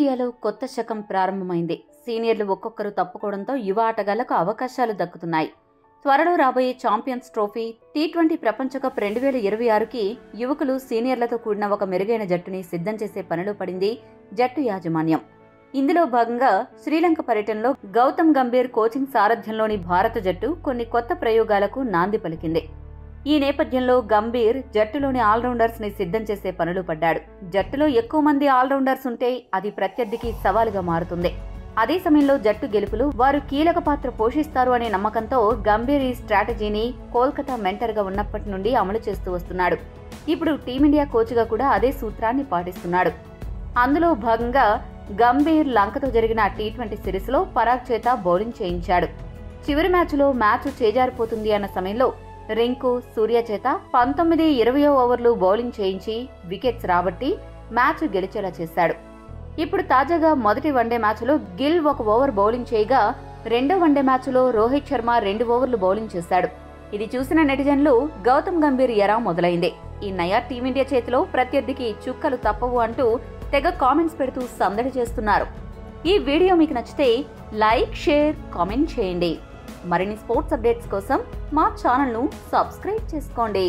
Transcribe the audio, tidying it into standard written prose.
టీమిండియాలో కొత్త శకం ప్రారంభమైంది. సీనియర్లు ఒక్కొక్కరు తప్పుకోవడంతో యువ ఆటగాళ్లకు అవకాశాలు దక్కుతున్నాయి. త్వరలో రాబోయే ఛాంపియన్స్ ట్రోఫీ, టీ20 ప్రపంచ కప్ 2026కి యువకులు సీనియర్లతో కూడిన ఒక మెరుగైన జట్టుని సిద్ధం చేసే పనిలో పడింది జట్టు యాజమాన్యం. ఇందులో భాగంగా శ్రీలంక పర్యటనలో గౌతమ్ గంభీర్ కోచింగ్ సారథ్యంలోని భారత జట్టు కొన్ని కొత్త ప్రయోగాలకు నాంది పలికింది. ఈ నేపథ్యంలో గంభీర్ జట్టులోని ఆల్రౌండర్స్ ని సిద్ధం చేసే పనులు పడ్డాడు. జట్టులో ఎక్కువ మంది ఆల్రౌండర్స్ ఉంటే అది ప్రత్యర్థికి సవాలుగా మారుతుంది. అదే సమయంలో జట్టు గెలుపులు వారు కీలక పాత్ర పోషిస్తారు అనే నమ్మకంతో గంభీర్ ఈ స్ట్రాటజీని కోల్కతా మెంటర్గా ఉన్నప్పటి నుండి అమలు చేస్తూ వస్తున్నాడు. ఇప్పుడు టీమిండియా కోచ్గా కూడా అదే సూత్రాన్ని పాటిస్తున్నాడు. అందులో భాగంగా గంభీర్ లంకతో జరిగిన టీ20 సిరీస్లో పరాగ్ చేత బౌలింగ్ చేయించాడు. చివరి మ్యాచ్లో మ్యాచ్ చేజారిపోతుంది అన్న సమయంలో రింకు, సూర్య చేత 19-20 ఓవర్లు బౌలింగ్ చేయించి వికెట్స్ రాబట్టి మ్యాచ్ గెలిచేలా చేశాడు. ఇప్పుడు తాజాగా మొదటి వన్డే మ్యాచ్లో గిల్ 1 ఓవర్ బౌలింగ్ చేయగా, రెండో వన్డే మ్యాచ్లో రోహిత్ శర్మ 2 ఓవర్లు బౌలింగ్ చేశాడు. ఇది చూసిన నెటిజన్లు గౌతమ్ గంభీర్ ఎరా మొదలైంది. ఈ నయా టీమిండియా చేతిలో ప్రత్యర్థికి చుక్కలు తప్పవు అంటూ తెగ కామెంట్స్ పెడుతూ సందడి చేస్తున్నారు. ఈ వీడియో మీకు నచ్చితే లైక్, షేర్, కామెంట్ చేయండి. మరిన్ని స్పోర్ట్స్ అప్డేట్స్ కోసం మా ఛానల్ను సబ్స్క్రైబ్ చేసుకోండి.